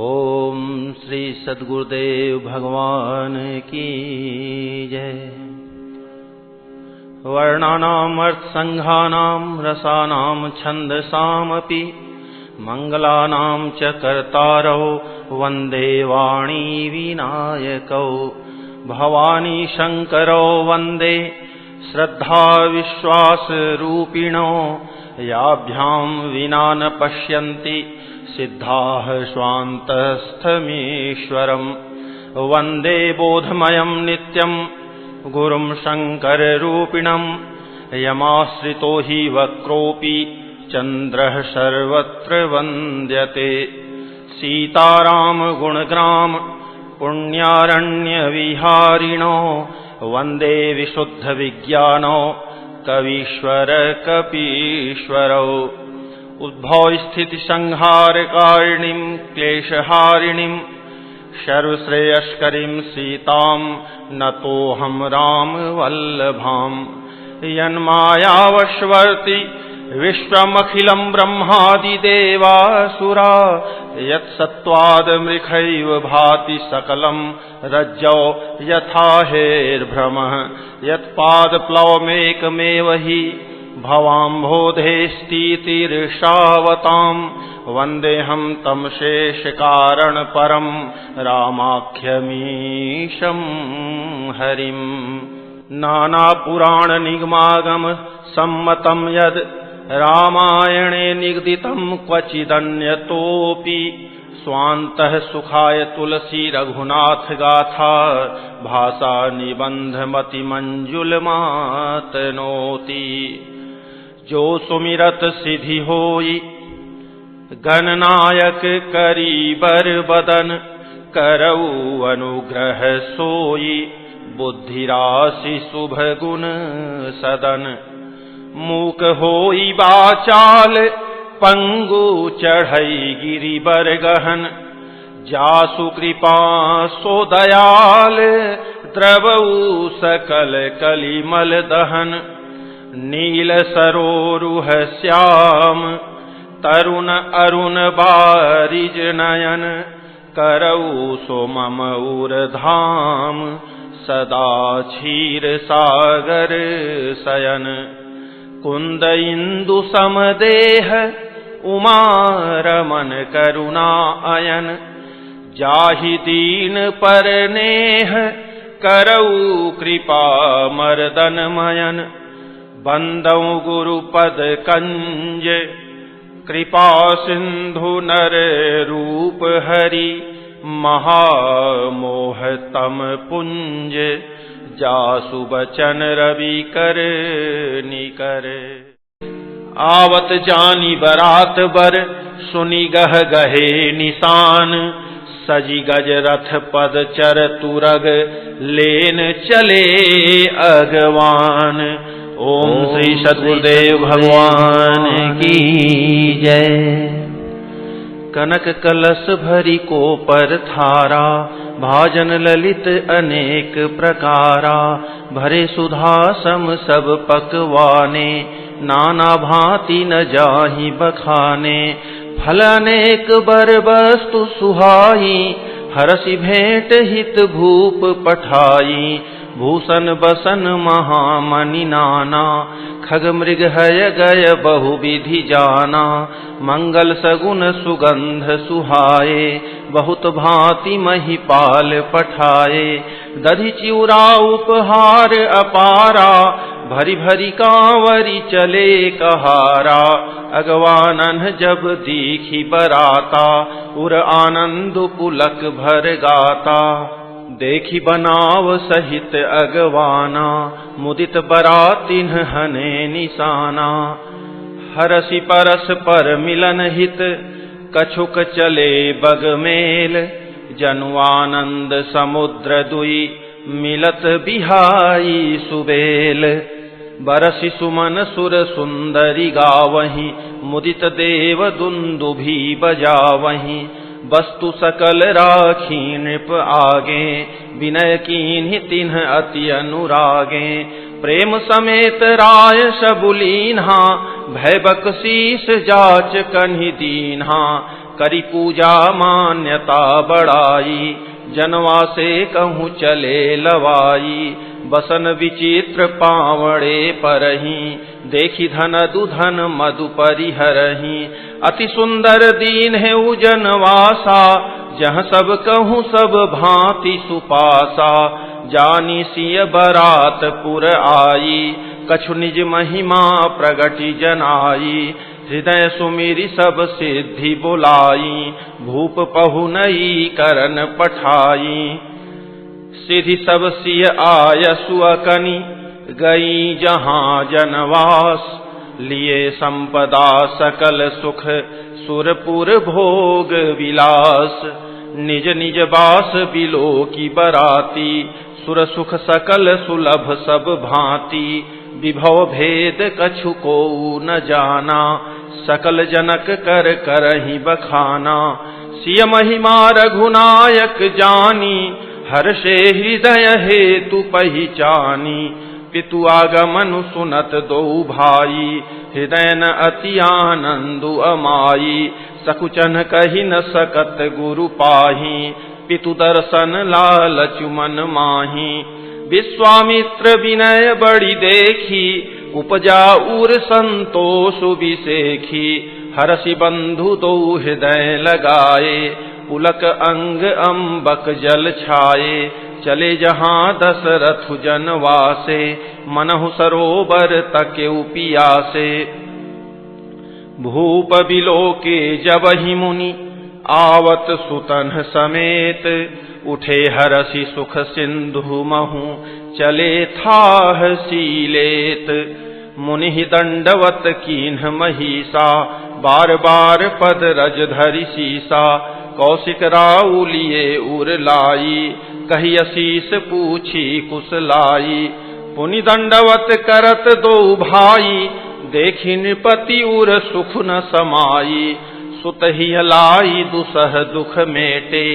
ओम श्री सद्गुरुदेव भगवान की जय। वर्णानाम अर्थसंघानाम रसानाम छंदसामपि मंगलानाम च कर्तारौ वंदे वाणी विनायकौ भवानी शंकरौ वंदे श्रद्धा विश्वास रूपिणो याभ्यां विना न पश्यन्ति सिद्धाः स्वान्तस्थमीश्वरम् वन्दे बोधमयं नित्यं गुरुं शङ्कररूपिणं यमाश्रितो हि वक्रोऽपि चन्द्रः सर्वत्र वन्द्यते सीताराम गुणग्राम पुण्यारण्यविहारिणो वन्दे विशुद्धविज्ञानो कवीश्वर कपीश्वरौ उद्भव स्थिति संहारकारिणीं क्लेशहारिणीं सर्वश्रेयस्करीं सीतां नतोऽहं रामवल्लभां यन्मायावशवर्ति विश्वमखिलं ब्रह्मादिदेवासुरा यत्सत्त्वादमृखैव भाति सकलं रज्जौ यथा हेर्भ्रमः यत्पादप्लवमेकमेव हि भवाम्भोधेस्तीतिर्षावतां वन्देऽहं तं शेषकारणपरं रामाख्यमीशं हरिम् नानापुराणनिगमागम सम्मतं यद् रामायणे निगदितं क्वचिदन्यतोऽपि स्वान्तः सुखाय तुलसी रघुनाथ गाथा भाषा निबन्धमतिमञ्जुलमातनोति जो सुमिरत सिद्धि होई गणनायक करीबर बदन करऊ अनुग्रह सोई बुद्धिराशि शुभ गुण सदन मूक होई बाचाल पंगु चढ़ई गिरिबर गहन जासु कृपा सो दयाल द्रवऊ सकल कलिमल दहन नील सरोरुह श्याम तरुण अरुण बारिज नयन करऊ सो मम उरधाम सदा क्षीर सागर शयन कुंद इंदु समदेह उमा रमन करुणा अयन जाहि दीन पर नेह करऊ कृपा मर्दन मयन बंदौ गुरुपद कंज कृपा सिंधु नर रूप हरि महामोहतम पुंज जासु बचन रवि कर निकर आवत जानी बरात बर सुनी गह गहे निशान सजी गज रथ पद चर तुरग लेन चले अगवान। ओम श्री सद्गुरुदेव भगवान की जय। कनक कलश भरी को पर थारा भाजन ललित अनेक प्रकारा भरे सुधा सम सब पकवाने नाना भांति न जाहि बखाने फल अनेक बर वस्तु सुहाई हरसि भेंट हित भूप पठाई भूषण बसन महामणि नाना खग मृग हय गय बहुविधि जाना मंगल सगुन सुगंध सुहाए बहुत भांति महिपाल पठाए दधि चिउरा उपहार अपारा भरी भरी कांवरी चले कहारा अगवानन जब दीखी बराता उर आनंद पुलक भर गाता देखी बनाव सहित अगवाना मुदित बरातिन हने निशाना हरसि परस पर मिलन हित कछुक चले बगमेल जनुआनंद समुद्र दुई मिलत बिहाई सुबेल बरसि सुमन सुर सुंदरी गावहीं मुदित देव दुंदुभी बजावहीं वस्तु सकल राखी नृप आगे विनय कीन्हि तिन्ह अति अनुरागे प्रेम समेत राय सबुलीन्हा भय बकशीस जाच कन्हि दीन्हा करी पूजा मान्यता बढ़ाई, जनवा से कहूँ चले लवाई, बसन विचित्र पावड़े परही, देखी धन दुधन मधु परिहरही, अति सुंदर दीन है उजनवासा, जहाँ सब कहूँ सब भांति सुपासा, जानी सिय बरात पुर आई, कछु निज महिमा प्रगति जनाई, हृदय सुमिरी सब सिद्धि बुलाई, भूप पहु नई करन पठाई, सिद्धि सब सिय आय सुअकनी, गई जहाँ जनवास, लिए संपदा सकल सुख सुरपुर भोग विलास, निज निज बास बिलो की बराती, सुर सुख सकल सुलभ सब भांति, विभव भेद कछु को न जाना, सकल जनक कर करहि बखाना, सिय महिमा रघुनायक जानी, हर्षे हृदय हेतु पहिचानी, पितु आगमनु सुनत दो भाई, हृदय न अति आनंदु अमाई, सकुचन कहि न सकत गुरु पाही, पितु दर्शन लालचु मन माही, विश्वामित्र विनय बड़ी देखी, उपजा उर संतोष विसेखी, हरषि बंधु दो हृदय लगाए, पुलक अंग अम्बक जल छाए, चले जहाँ दशरथ जनवासे, मनहु सरोवर तकेउ पियासे, भूप बिलोके जबहि मुनि, आवत सुतन समेत, उठे हरषि सुख सिंधु महु, चले थाह सीलेत, मुनि दंडवत कीन्ह महिषा, बार बार पद रज धरि सीसा, कौशिक राउ लिए उर लाई, कही असीस पूछी कुशलाई, पुनि दंडवत करत दो भाई, देखी नृपति उर सुख न समाई, सुत ही लाई दुसह दुख मेटे,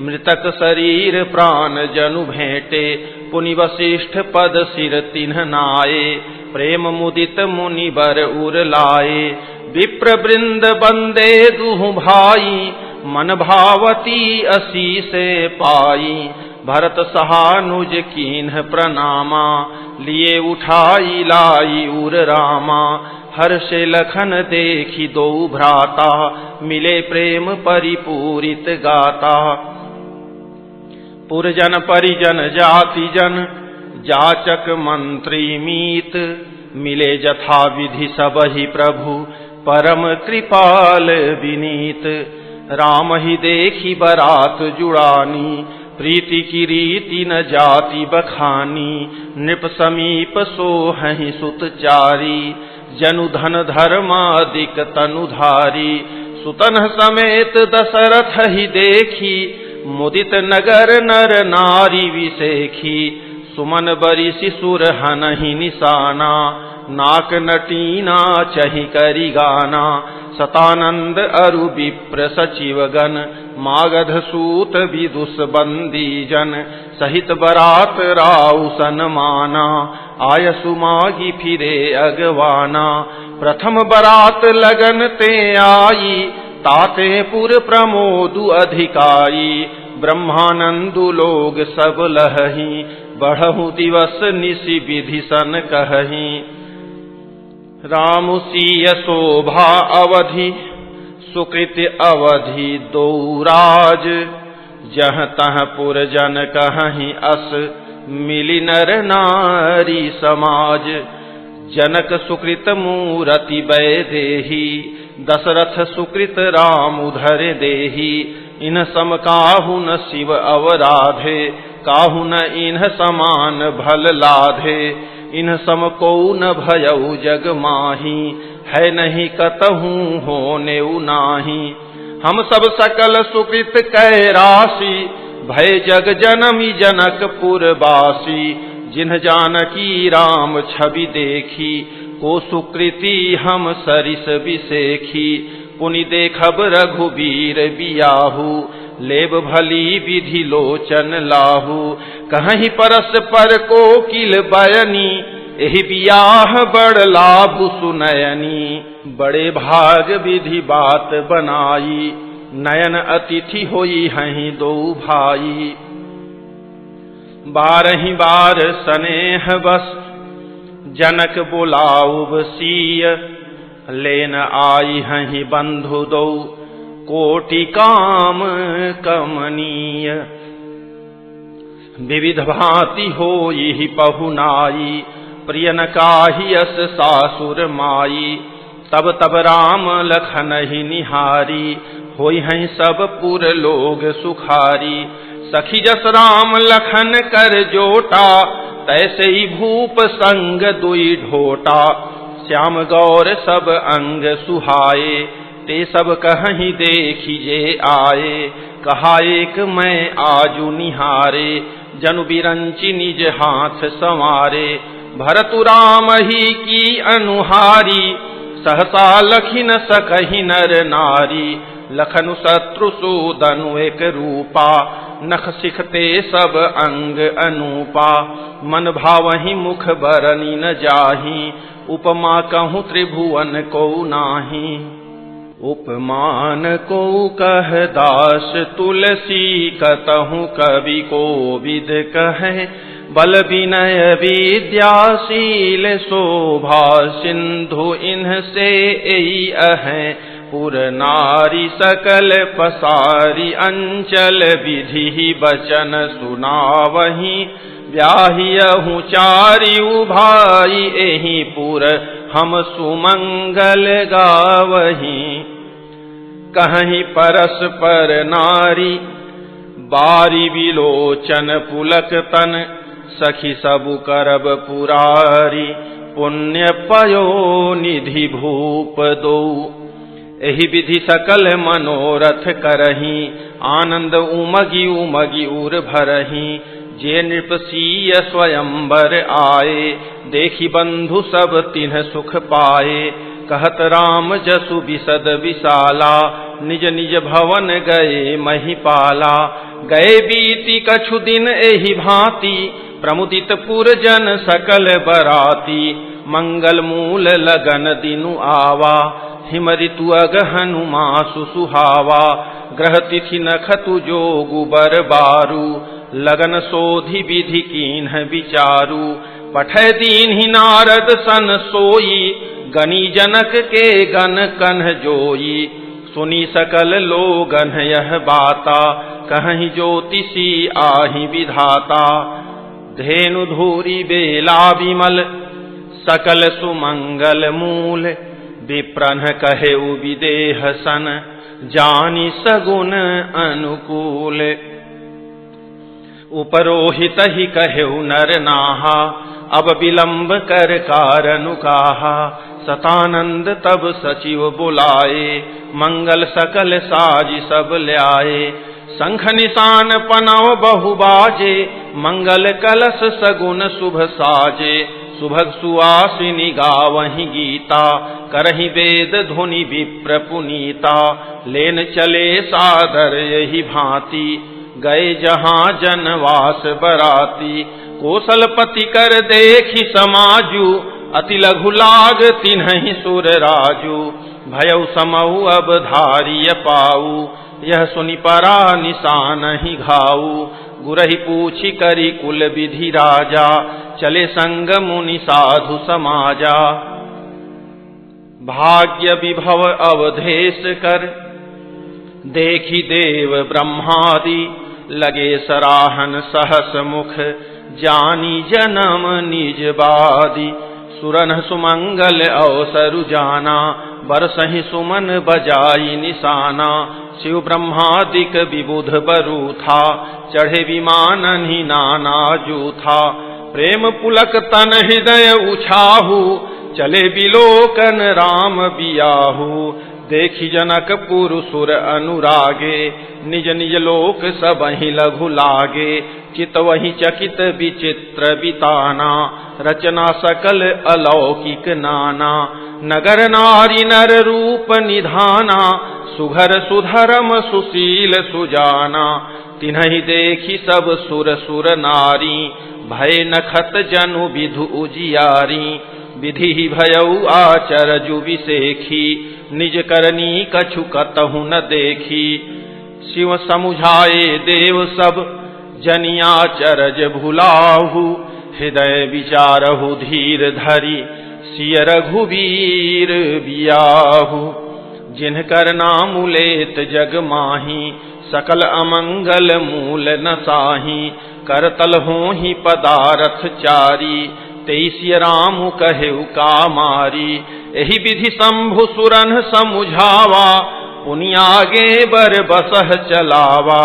मृतक शरीर प्राण जनु भेंटे, पुनि वशिष्ठ पद सिर तिन्ह नाये, प्रेम मुदित मुनि बर उर लाए, विप्र वृंद बंदे दुहु भाई, मन भावती असी से पाई, भरत सहानुज कीन्ह प्रणामा, लिए उठाई लाई उर रामा, हर्षे लखन देखी दो भ्राता, मिले प्रेम परिपूरित गाता, पुरजन परिजन जाति जन, जाचक मंत्री मीत, मिले जथा विधि सबहि प्रभु, परम कृपाल विनीत, राम ही देखी बरात जुड़ानी, प्रीति की रीति न जाति बखानी, नृप समीप सोहहि सुत चारी, जनु धन धर्मादिक तनुधारी, सुतन समेत दशरथ ही देखी, मुदित नगर नर नारी विसेखी, सुमन बरी शिशुर हनहि निशाना, नाक नटीना चहि करि गाना, सतानंद अरु विप्र सचिवगण, मागध सूत विदुष बंदी जन, सहित बरात राउ सनमाना, आयसु मागी फिरे अगवाना, प्रथम बरात लगन ते आई, ताते पुर प्रमोदु अधिकाई, ब्रह्मानंदु लोग सब लहही, बढ़हु दिवस निशि विधि सन कहही, राम सिय शोभा अवधि, सुकृत अवधि दो राज, जह तह पुर जन कहहि अस, मिली नर नारी समाज, जनक सुकृत मूरति वैदेही, दशरथ सुकृत राम उधर देही, इन सम काहु न शिव अवराधे, काहु न इन्ह समान भल लाधे, इन सम को न भयउ जग माही, है नहीं कतहूँ होने नाही, हम सब सकल सुकृत कै राशि, भय जग जनमी जनकपुर बासी, जिन्ह जानकी राम छवि देखी, को सुकृति हम सरिस विसेखी, पुनि देखब रघुबीर बियाहू, लेब भली विधि लोचन लाहू, कहीं परस पर कोकिल बयनी, एहि बियाह बड़ लाभ सुनयनी, बड़े भाग विधि बात बनाई, नयन अतिथि होई हहीं दो भाई। बारही बार स्नेह बस जनक बुलाउब सिय, लेन आई हहीं बंधु दो कोटि काम कमनीय। विविध भांति होई पहुनाई, प्रियन काहियस सासुर माई। तब तब राम लखन ही निहारी, होई हैं सब पुर लोग सुखारी। सखी जस राम लखन कर जोटा, तैसे ही भूप संग दुई ढोटा। श्याम गौर सब अंग सुहाए, ते सब कहीं देखिए आए। कहा एक मैं आजू निहारे, जनु बिरंची निज हाथ संवारे। भरतु राम ही की अनुहारी, सहसा लखी न सकहि नर नारी। लखनु शत्रु सूदनु एक रूपा, नख सिखते सब अंग अनूपा। मन भावहि मुख बरनी न जाहि, उपमा कहूँ त्रिभुवन को नाही। उपमान को कह दास तुलसी, कतहु कवि को विद कहे। बल विनय विद्याशील शोभा, सिंधु इनसे एई अहें। पुर नारी सकल पसारी, अंचल विधि वचन सुनावहीं। ब्याहियहु चारिउ भाई, एहि पुर हम सुमंगल गावहीं। कहीं परस्पर नारी, बारी विलोचन पुलक तन। सखी सबु करब पुरारी, पुण्य पयो निधि भूप दो। एहि विधि सकल मनोरथ करहीं, आनंद उमगी उमगी उर भरहीं। जे नृपसीय स्वयंवर आए, देखी बंधु सब तिन्ह सुख पाए। कहत राम जसु विशद विशाला, निज निज भवन गए महिपाला। गए बीती कछु दिन एहि भांति, प्रमुदित पुरजन सकल बराती। मंगल मूल लगन दिनु आवा, हिम ऋतु अगहनु मासु सुहावा। ग्रह तिथि नखतु जोगु बर बारू, लगन सोधि विधि कीन्ह विचारू। पठय दीन्हि नारद सन सोई, गनी जनक के गन कन्ह जोई। सुनी सकल लोगन यह बाता, कहीं ज्योतिषी आहि विधाता। धेनु धूरी बेला विमल, सकल सुमंगल मूल। विप्रन कहे विदेह सन, जानी सगुन अनुकूल। उपरोहित ही कहेउ नर नाहा, अब विलंब कर कारनु काहा। सतानंद तब सचिव बुलाए, मंगल सकल साज सब ल्याए। शंख निशान पनव बहु बाजे, मंगल कलश सगुन शुभ साजे। सुभग सुआसिनी गावहि गीता, करहि वेद ध्वनि विप्र पुनीता। लेन चले सादर यही भांति, गए जहाँ जनवास बराती। कौशलपति कर देखि समाजू, अति लघु लाग तिन्हि सुर राजू। भयउ समऊ अब धारिय पाऊ, यह सुनि परा निशान ही घाऊ। गुरहि पूछि करि कुल विधि राजा, चले संग मुनि साधु समाजा। भाग्य विभव अवधेश कर, देखी देव ब्रह्मादि। लगे सराहन सहस मुख, जानी जन्म निज बादी। सुरन सुमंगल अवसरु जाना, बरसहि सुमन बजाई निशाना। शिव ब्रह्मादिक विबुध बरु था, चढ़े विमानन ही नाना जूथा। प्रेम पुलक तन हृदय उछाहू, चले बिलोकन राम बियाहू। देखी जनक पुरुषुर अनुरागे, निज निज लोक सबहि लघु लागे। चित वही चकित विचित्र बिताना, रचना सकल अलौकिक नाना। नगर नारी नर रूप निधाना, सुघर सुधरम सुशील सुजाना। तिन्हि देखी सब सुर सुर नारी, भय नखत जनु विधु उजियारी। विधि भयउ आचरजु विसेखी, निज करनी कछु कतहु न देखी। शिव समुझाए देव सब जनिया चरज भुलाहु, हृदय विचारहु धीर धरी सिय रघुवीर बियाहु। जिनकर नाम लेत जग माही, सकल अमंगल मूल न साही। करतल होहि पदारथ चारी, तेईसिय राम कहेउ कामारी। एहि विधि शंभु सुरन समुझावा, पुनियागे बर बसह चलावा।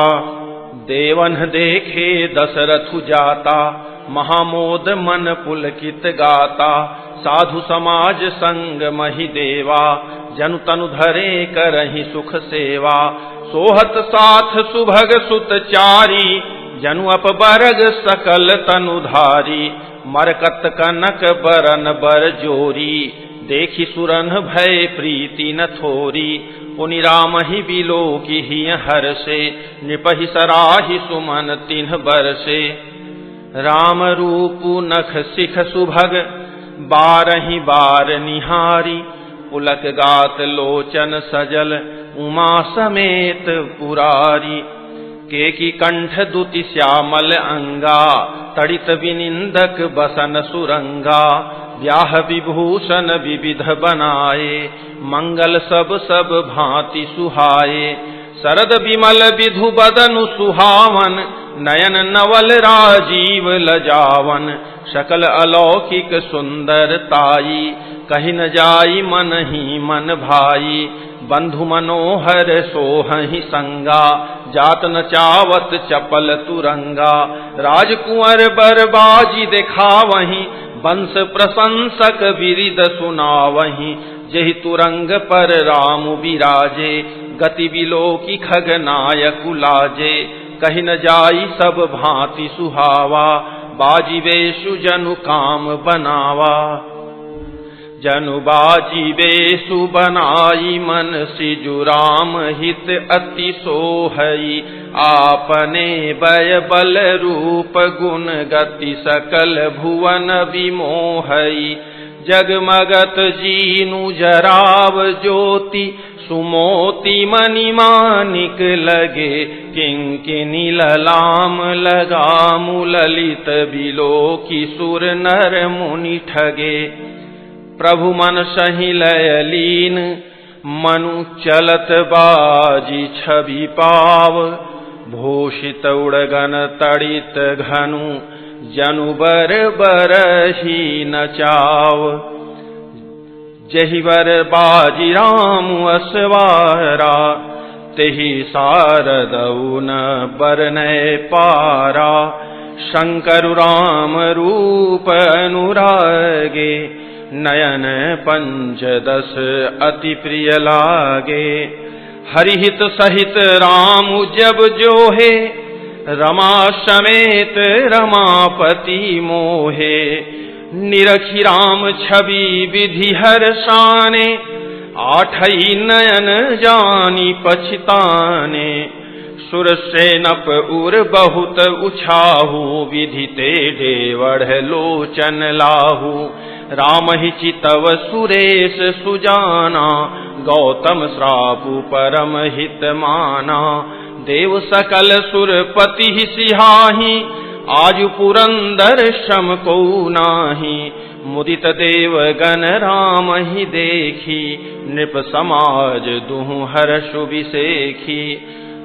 देवन देखे दशरथु जाता, महामोद मन पुलकित गाता। साधु समाज संग महि देवा, जनु तनु धरे करहि सुख सेवा। सोहत साथ सुभग सुत चारी, जनु अपबरग सकल तनुधारी। मरकत कनक बरन बर जोरी, देखि सुरन भय प्रीति न थोरी। पुनि राम ही बिलोकी हर्षे, नृपहि सराहि सुमन तिन्ह बरसे। राम रूपु नख सिख सुभग, बारहि बार निहारी। पुलक गात लोचन सजल, उमा समेत पुरारी। केकी कंठ दुति श्यामल अंगा, तड़ित विनिंदक बसन सुरंगा। ब्याह विभूषण विविध बनाए, मंगल सब सब भांति सुहाए। शरद विमल विधु बदनु सुहावन, नयन नवल राजीव लजावन। सकल अलौकिक सुंदरताई, कहि न जाई मन ही मन भाई। बंधु मनोहर सोहहि संगा, जात न चावत चपल तुरंगा। राजकुंवर बरबाजी देखावहीं, वंश प्रशंसक बिरिद सुनावहीं। जेहि तुरंग पर राम विराजे, गति बिलोकी खगनायक लाजे। कहि न जाई सब भांति सुहावा, बाजी वेशु जनु काम बनावा। जनु बाजी वेशु बनाई, मन सिजु राम हित अति सोहई। आपने बय बल रूप गुण गति, सकल भुवन विमोहई। जगमगत जीनु जराव ज्योति, सुमोति मणि मानिक लगे। किंकिनी ललाम लगामु, ललित बिलोकी सुर नर मुनि ठगे। प्रभु मन सहि लय लीन, मनु चलत बाजी छवि पाव। भूषित उड़गन तड़ित घनु, जनु बर बरहि नचाव। जहि बर बाजी राम असवारा, तेहि सारदउ न बरनय पारा। शंकर राम रूप अनुरागे, नयन पंचदश अति प्रिय लागे। हरिहित सहित राम जब जोहे, रमा समेत रमापति मोहे। निरखी राम छवि विधि हर्षाने, आठई नयन जानी पछताने। सुरसेनप उर बहुत उछाहु, विधि ते डेवढ़ लोचन लाहु। राम ही चितव सुरेश सुजाना, गौतम श्रापु परम हित माना। देव सकल सुरपति सिहाही, आजु पुरंदर श्रम को नाही। मुदित देव गण राम ही देखी, नृप समाज दुहु हर्षु विसेखी।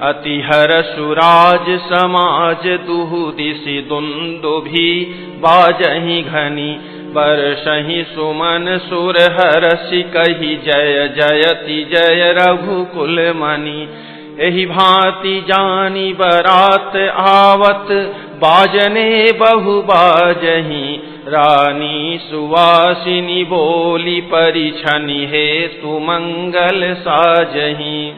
अति हर्षु राज समाज दुहु दिशि दुन्दुभि, बाजहि घनी बरसहि सुमन सुर हर्षि। कहि जय जयति जय रघुकुल मनि। एहि भांति जानी बरात आवत, बाजने बहु बाजहि। रानी सुवासिनी बोली, परिछनि हेतु मंगल साजहि।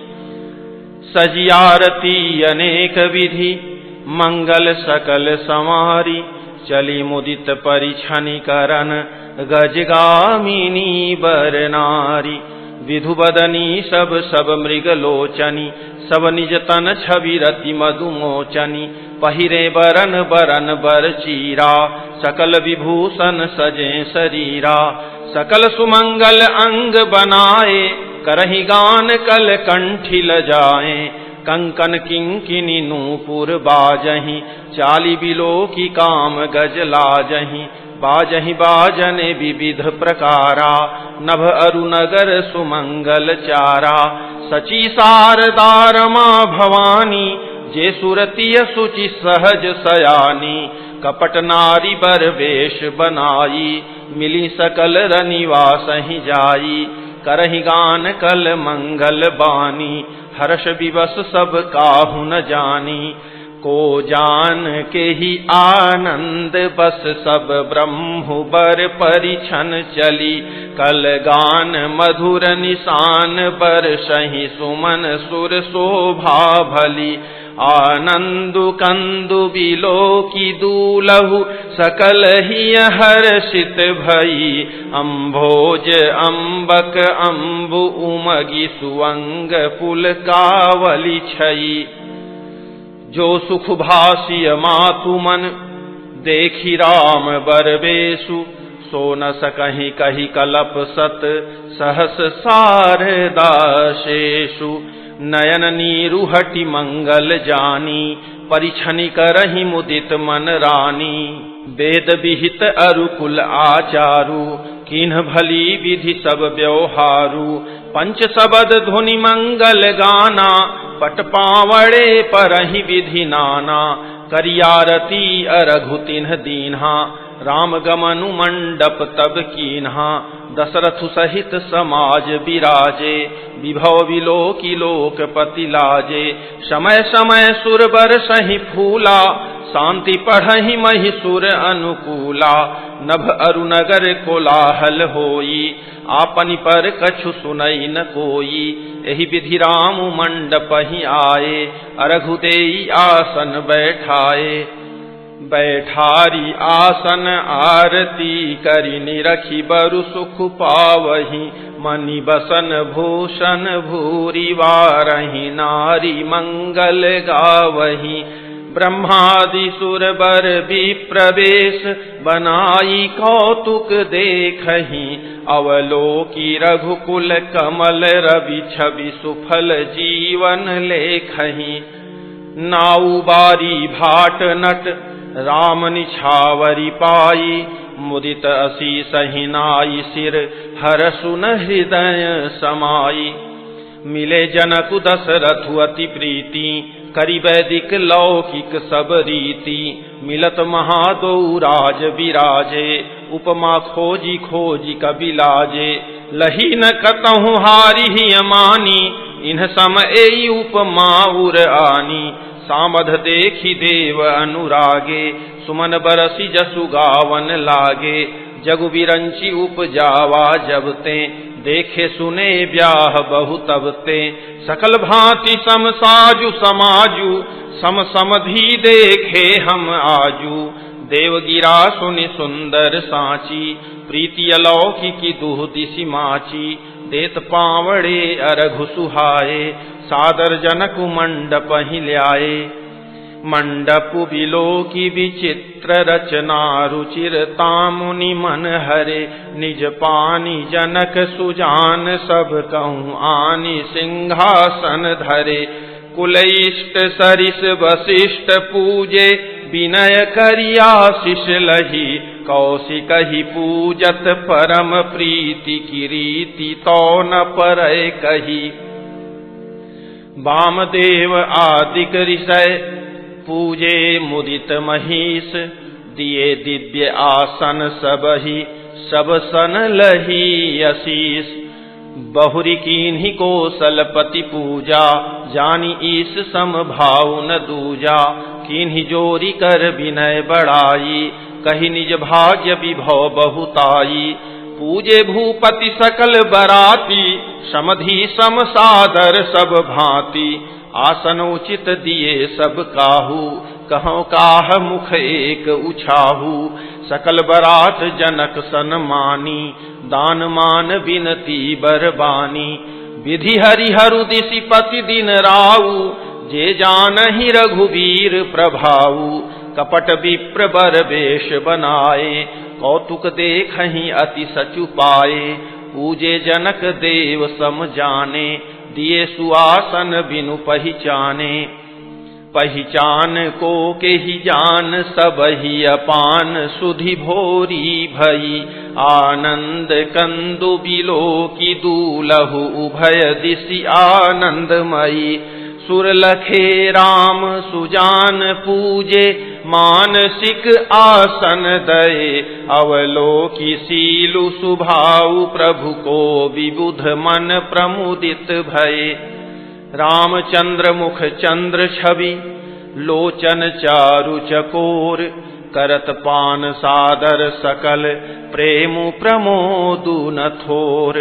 सजी आरती अनेक विधि, मंगल सकल समारी। चली मुदित परिछनि करन, गजगामिनी बर नारी। विधु बदनी सब सब मृग लोचनी, सब निज तन छवि रति मधुमोचनी। पहिरे बरन बरन बर चीरा, सकल विभूषण सजे शरीरा। सकल सुमंगल अंग बनाए, करहि गान कल कंठी लजाए, कंकन किंकिनी नूपुर बाजहि, चाली बिलो की काम गज लाजहि, बाजहि बाजने विविध प्रकारा, नभ अरुनगर सुमंगल चारा, सची शारदा रमा भवानी, जे सुरतिय सुचि सहज सयानी, कपट नारी बर वेश बनाई, मिली सकल रनिवासहि जाई, करहि गान कल मंगल बानी, हर्ष विवश सब काहु न जानी, को जान के ही आनंद बस सब ब्रह्म बर परिछन चली, कल गान मधुर निशान बर सही सुमन सुर शोभा भली, आनंदु कंदु बिलो की दूलहु सकल ही हर्षित भई, अम्भोज अम्बक अम्बु उमगी सुअंग पुल कावली छई, जो सुख भासिय मातु मन देखी राम बरबेसु, सो न सकहि कहि कलप सत सहस शारदा शेषु, नयन नीरु हटि मंगल जानी, परिछनि करहि मुदित मन रानी, वेद विहित अरुकुल आचारु, किन्ह भली विधि सब व्यवहारु, पंच सबद धुनि मंगल गाना, पट पावड़े परहि विधि नाना, करियारती अरघु तिन्ह दीन्हा, राम गमनु मंडप तब कीन्हा, दशरथ सहित समाज विराजे, विभव विलोकी लोकपति लाजे, समय समय सुर बरसहि फूला, शांति पढ़हि महिषुर अनुकूला, नभ अरुनगर कोलाहल होई, आपनि पर कछु सुनई न कोई, एहि विधि राम मंडप ही आए, अरघु देई आसन बैठाए, बैठारी आसन आरती करि निरखी बरु सुख पावहि, मनि बसन भूषण भूरि वारहि, नारी मंगल गावहि, ब्रह्मादि सुर बर विप्रवेश, बनाई कौतुक देखहि, अवलोकी रघुकुल कमल रवि छवि सुफल जीवन लेखहि, नाउ बारी भाट नट राम निछावरी पाई, मुदित असीस ही नाई सिर हर सुन हृदय समाई, मिले जनक दशरथु अति प्रीति, करि वैदिक लौकिक सब रीति, मिलत महादो राज विराजे, उपमा खोजी खोजी कबि लाजे, लही न कतहु हारि ही अमानी, इन्ह सम एई उपमा उर आनी, सामध देखी देव अनुरागे, सुमन बरसी जसु गावन लागे, जगु बिरंची उपजावा जबते, देखे सुने ब्याह बहु तबते, सकल भांति सम साजु समाजु, सम समधि देखे हम आजू, देव गिरा सुनि सुंदर सांची, प्रीति अलौकिकी दुह दिशि माची, देत पावड़े अरघु सुहाए, सादर जनक मंडप ही ल्याए, मंडप बिलो की विचित्र रचना, रुचिरता मुनि मन हरे, निज पानी जनक सुजान सब कहूँ आनि सिंहासन धरे, कुलइष्ट सरिस वशिष्ठ पूजे, विनय करिया शिष लही, कौशिक ही पूजत परम प्रीति की रीति, तो न परय कही, वामदेव आदिक ऋषय पूजे मुदित महिष, दिए दिव्य आसन सबहि, सब सन लही आशीष, बहुरी कीन्ही कौशलपति पूजा, जानी ईश सम भाव न दूजा, कीन्ही जोरी कर विनय बढ़ाई, कही निज भाग्य विभव बहुताई, पूजे भूपति सकल बराती, समधि सम सादर सब भांति, आसन उचित दिए सब काहू, कहो काह मुख एक उछाहू, सकल बरात जनक सन मानी, दान मान बिनती बरबानी, विधि हरिहरु दिशि पति दिन राऊ, जे जानहि रघुवीर प्रभाऊ, कपट विप्र बर वेश बनाए, कौतुक देखहि अति सचु पाए, पूजे जनक देव सम जाने, दिए सुआसन बिनु पहिचाने। पहिचान को के ही जान सबहि अपान, सुधि भोरी भई आनंद कंदु बिलो की दूलहु उभय दिशि आनंदमयी। सुर लखे राम सुजान पूजे, मानसिक आसन दये अवलोकी सीलु सुभाउ प्रभु को विबुध मन प्रमुदित भये। रामचंद्र मुख चंद्र छवि लोचन चारु चकोर, करत पान सादर सकल प्रेमु प्रमोदु न थोर।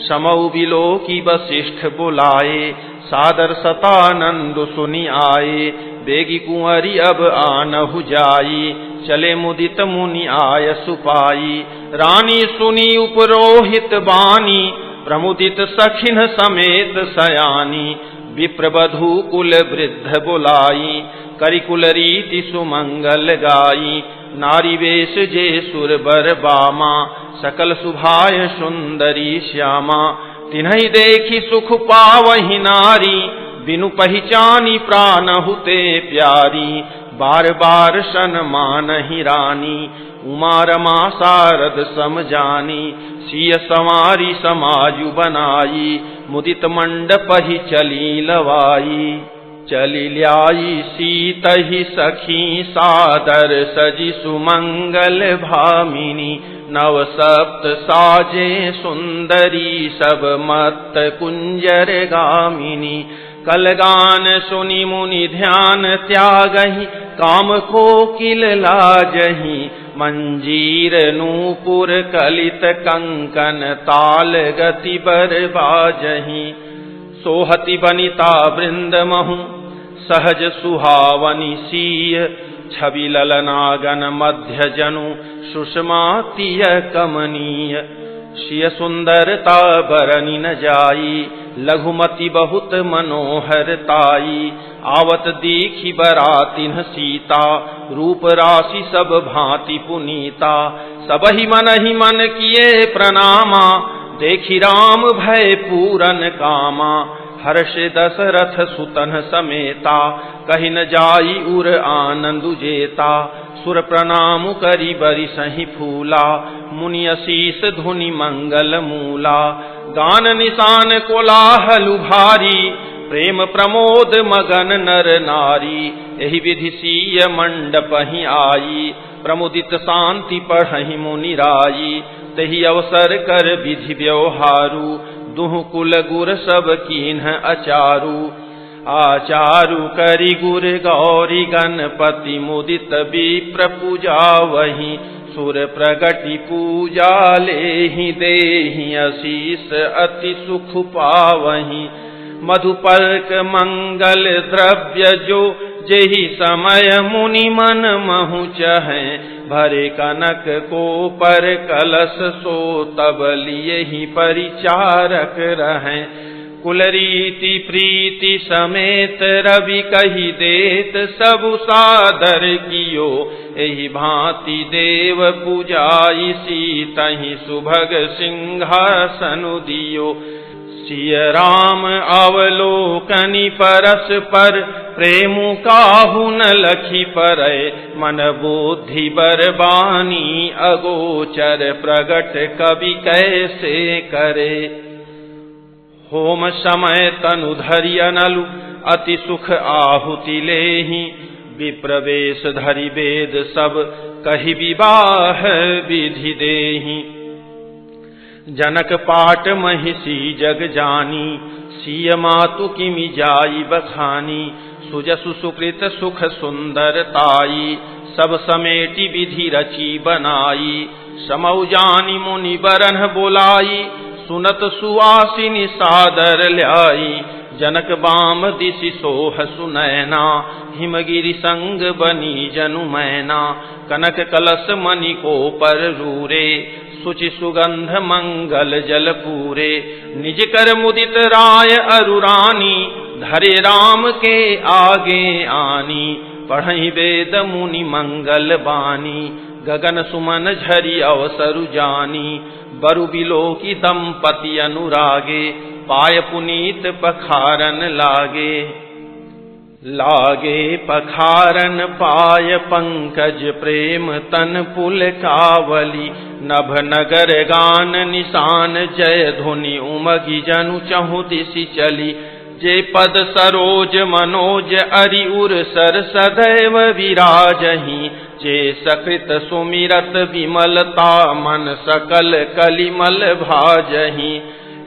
समौ बिलोकी वशिष्ठ बुलाए, सादर सतानंद सुनि आए। बेगी कुंवरी अब आनहु जाई, चले मुदित मुनि आय सुपाई। रानी सुनी उपरोहित बानी, प्रमुदित सखिन समेत सयानी। विप्रवधू कुल वृद्ध बुलाई, करिकुल रीति सुमंगल गाई। नारी वेश जे सुर बर बामा, सकल सुभाय सुंदरी श्यामा। तिन्हि देखी सुख पावहि नारी, बिनु पहिचानी प्राण हुते प्यारी। बार बार सन मानहि रानी, उमा रमा सारद सम जानी। सिय संवारी समाजु बनाई, मुदित मंडप ही चली लवाई। चली ल्याई सीतहि सखी सादर सजी सुमंगल भामिनी। नव सप्त साजे सुंदरी सब मत कुंजर गामिनी। कलगान सुनि मुनि ध्यान त्यागहि, काम कोकिल लाजहि। मंजीर नूपुर कलित कंकन ताल गति बर बाजहि। सोहति बनिता वृंद महु सहज सुहावनि सीय। छवि ललनागन मध्य जनु सुषमा तिय कमनीय। शिय सुंदरता बरनि न जाई, लघुमति बहुत मनोहर ताई। आवत देखी बरातिन सीता, रूप राशि सब भांति पुनीता। सबहि मन ही मन किए प्रणामा, देखी राम भय पूरन कामा। हर्ष दशरथ सुतन समेता, कहि न जाई उर आनंदु जेता। सुर प्रणाम करि बरि सहि फूला, मुनि असीस धुनि मंगल मूला। गान निशान कोलाहलु भारी, प्रेम प्रमोद मगन नर नारी। एहि विधि सीय मंडप ही आई, प्रमुदित शांति पढ़हि मुनि राई। तहि अवसर कर विधि व्यवहारु, दुह कुल गुर सब कीन्ह अचारु। आचारु करि गुर गौरी गणपति, मुदित विप्र पूजा वही। सुर प्रगति पूजा लेहि, देहि आशीष अति सुख पावहि। मधुपर्क मंगल द्रव्य जो, जेहि समय मुनि मन महु चहै। भरे कनक को पर कलश सो, तब लिए ही परिचारक रहें। कुल रीति प्रीति समेत रवि कहि देत, सबु सादर कियो। एहि भांति देव पूजाई, सीतहि सुभग सिंहासनु दियो। सिय राम अवलोकनि परस पर, प्रेमु काहु न लखि परै। मन बुद्धि बरबानी, अगोचर प्रगट कवि कैसे करे। होम समय तनु धरि अनलु, अति सुख आहुति लेहि। विप्रवेश धरि वेद सब, कहि विवाह विधि देहि। जनक पाट महिषी जग जानी, सिय मातु किमि जाई बखानी। सुजसु सुकृत सुख सुंदरताई, सब समेटी विधि रची बनाई। समौ जानी मुनि बरन बोलाई, सुनत सुवासिनी सादर ल्याई। जनक बाम दिशि सोह सुनैना, हिमगिरि संग बनी जनु मैना। कनक कलश मणि को पर रूरे, सुचि सुगंध मंगल जल पूरे। निज कर मुदित राय अरुरानी, धरे राम के आगे आनी। पढ़हि वेद मुनि मंगल बानी, गगन सुमन झरी अवसरु जानी, बरु बिलो की दंपति अनुरागे, पाय पुनीत पखारन लागे। लागे पखारन पाय पंकज प्रेम तन पुल कावली, नभ नगर गान निशान जय धुनि उमगी जनु चहु दिशि चली। जे पद सरोज मनोज अरि उर सर सदैव विराजहि, जे सकृत सुमिरत विमलता मन सकल कलिमल भाजहि।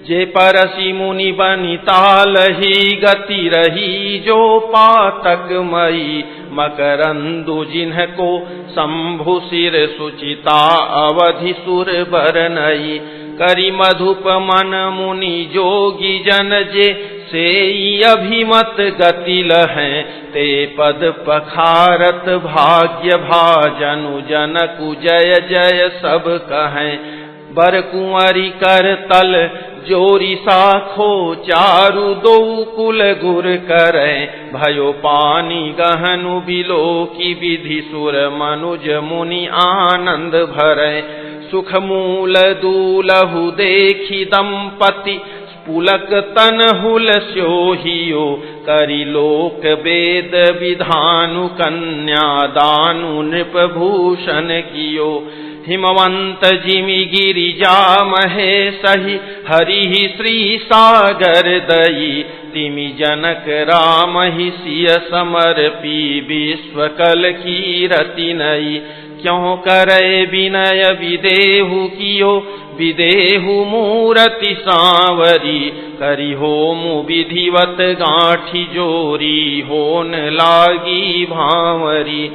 जे परसि मुनि बनितालहि गति रही, जो पातक मई मकरंदु जिन्हको शंभु सिर सुचिता अवधि सुर बरनई। करि मधुप मन मुनि जोगी जन जे, सेई अभिमत गति लहै ते पद पखारत भाग्य भाजनु जनकु जय जय सब कहें। बर कुंवरी कर तल जोरी साखो, चारु दो कुल गुर करें। भयो पानी गहनु बिलो की विधि, सुर मनुज मुनि आनंद भरें। सुख मूल दूलहु देखी दंपति, पुलक तन हुल स्योहियो। करि लोक वेद विधानु, कन्या दानु नृप भूषण कियो। हिमवंत जिमि गिरिजा महेशहि, हरि श्री सागर दई। तिमि जनक राम ही सिय समर्पी, विश्वकल कीरति नई। क्यों करे विनय विदेहु कियो, विदेहु मूरति सांवरी। करि होमु विधिवत गांठी जोरी, होन लागी भांवरी।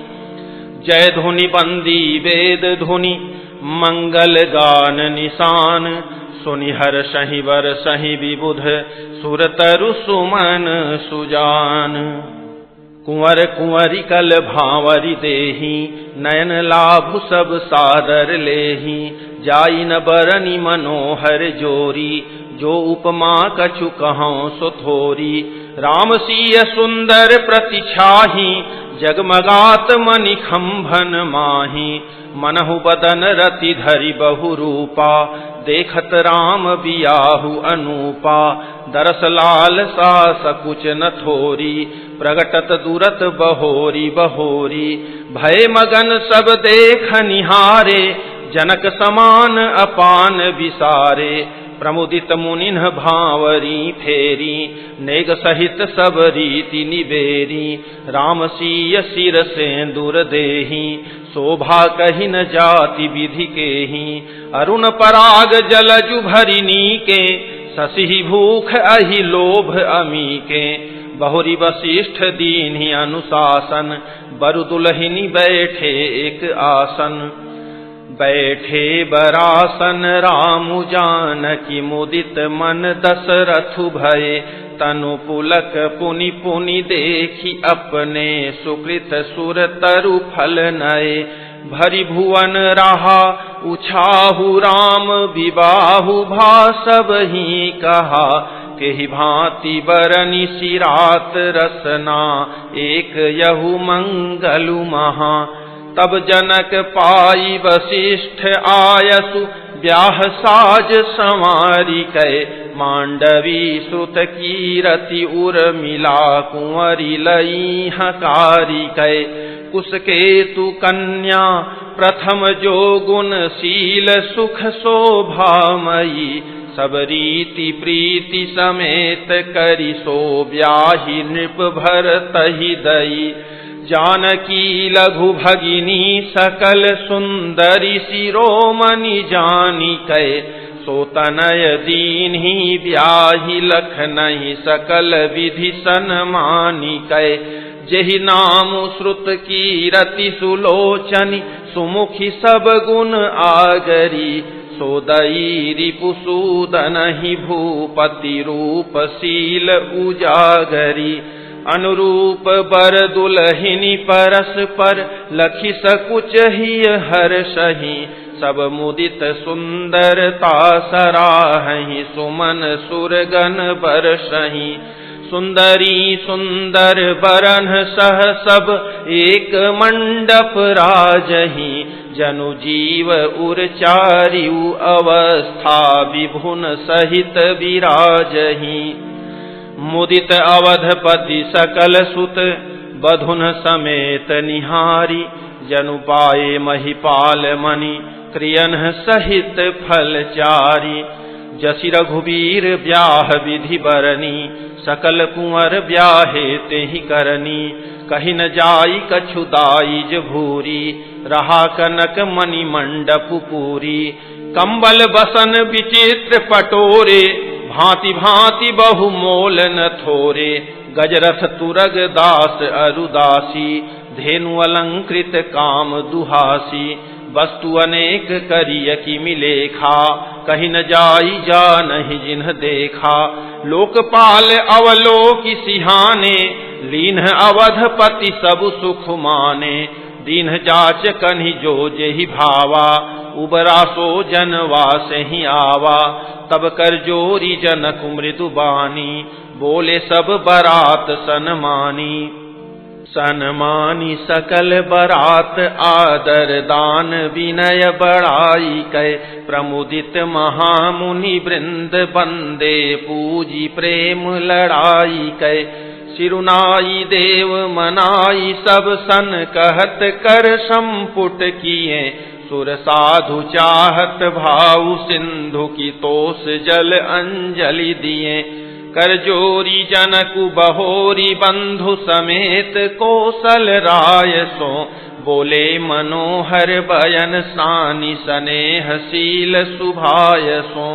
जय धुनि बंदी वेद धुनि, मंगल गान निशान। सुनि हर्षहि बरसहि विबुध, सुरतरु सुमन सुजान। कुंवर कुंवरी कल भांवरी देही, नयन लाभु सब सादर लेही। जाई न बरनी मनोहर जोरी, जो उपमा कछु कहौं सो थोरी। राम सिय सुंदर प्रतिछाही, जगमगात मणि खंभन माही। मनहु बदन रति धरि बहु रूपा, देखत राम बियाहु अनूपा। दरस लाल सा सकुच न थोरी, प्रगटत दुरत बहोरी बहोरी। भय मगन सब देख निहारे, जनक समान अपान विसारे। प्रमुदित मुनिन भांवरी फेरी, नेग सहित सब रीति निबेरी। राम सिय सिर सेंदूर देही, शोभा कही न जाति विधि केही। अरुण पराग जलजु भरिनी के, शशि भूख अहि लोभ अमी के। बहुरी वशिष्ठ दीन्हि अनुशासन, बरु दुलहिनी बैठे एक आसन। बैठे बरासन रामु जानकी, मुदित मन दशरथु भये। तनु पुलक पुनि पुनि देखी, अपने सुकृत सुर तरु फल नये। भरि भुवन रहा उछाहु राम, विबाहु भा सब ही कहा। केहि भांति बरनि सिरात रसना, एक यहु मंगलु महा। तब जनक पाई वशिष्ठ आयसु, ब्याह साज संवारी कै। मांडवी श्रुत कीरति उर्मिला, कुंवरी लई हकारी कै। कुसकेतु कन्या प्रथम जो गुण शील, सुख शोभामयी। सब रीति प्रीति समेत करि, सो ब्याहि नृप भरतहि दई। जानकी लघु भगिनी सकल सुंदरी, शिरोमणि जानी कै। सो तनय दीन्हि ब्याहि लखनहि, सकल विधि सन्मानी कै। जेहि नाम श्रुत कीरति सुलोचनी, सुमुखी सब गुण आगरी। सो दई रिपुसूदनहि, भूपति रूप शील उजागरी। अनुरूप बर दुलहिनी परस्पर, लखि सकुच ही हर्षहि। सब मुदित सुंदरता सराहहि, सुमन सुरगन बरसहि। सुंदरी सुंदर बरन सह सब, एक मंडप राजहि। जनु जीव उरचारियु अवस्था विभुन सहित विराजहि। मुदित अवधपति सकल सुत बधुन समेत निहारी, जनु पाए महिपाल मणि क्रियन सहित फलचारी। जसि रघुबीर ब्याह विधि बरनी, सकल कुंवर ब्याहे तेहि करनी। कहि न जाई कछु दाइज भूरी, रहा कनक मणि मंडप पूरी। कंबल बसन विचित्र पटोरे, भांति भांति बहु मोल न थोरे। गजरथ तुरग दास अरुदासी, धेनु अलंकृत काम दुहासी। वस्तु अनेक करिय कि मिलेखा, कहीं न जाई जानहि जिन्ह देखा। लोकपाल अवलोकि सिहाने, लीन्ह अवधपति सब सुख माने। दीन्ह जाच कन्हि जो जेहि भावा, उबरा सो जनवास ही आवा। तब कर जोरी जनक मृदु बानी, बोले सब बरात सनमानी। सनमानी सकल बरात आदर दान विनय बड़ाई कै। प्रमुदित महामुनि वृंद बंदे पूजी प्रेम लड़ाई कै। सिरुनाई देव मनाई सब सन कहत कर संपुट किए। सुर साधु चाहत भाव सिंधु की तोष जल अंजलि दिए। कर जोरी जनकु बहोरी बंधु समेत कौशल राय सो। बोले मनोहर बयन सानि स्नेहशील सुभाय सो।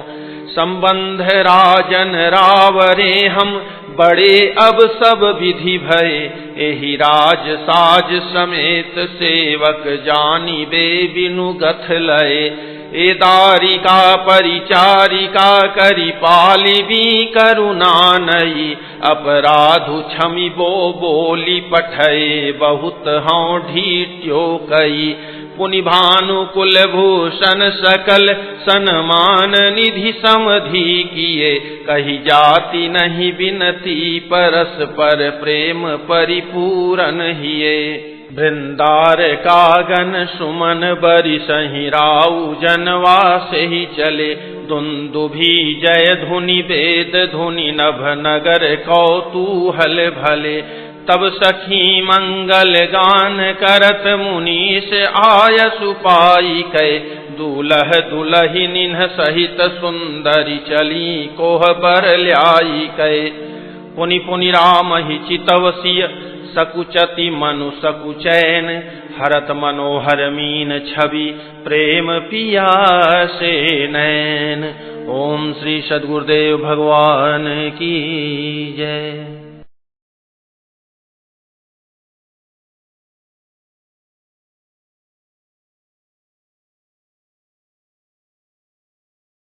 संबंध राजन रावरे हम बड़े अब सब विधि भय। एहि राज साज समेत सेवक जानी बे बिनु गथ लय। ए दारिका परिचारिका करि पालिबी करुणा नई। अपराधु क्षमि बो बोली पठय बहुत हौं ढीट्यो कई। पुनि भानु कुल भूषण सकल सन्मान निधि समधि किए। कही जाति नहीं बिनती परस्पर प्रेम परिपूरन हिये। वृंदार कागन सुमन बरि सहि राउ जनवास ही चले। दुंदुभि जय धुनि वेद धुनि नभ नगर कौतूहल भले। तब सखी मंगल गान करत मुनीष आयसु पाई कै। दूल्ह दुलहिनिन्ह सहित सुंदरी चली कोह बर ल्याई कै। पुनि पुनि राम ही चितवसिय सकुचति मनु सकुचैन। हरत मनोहर मीन छवि प्रेम पियासे नैन। ओम श्री सद्गुरुदेव भगवान की जय।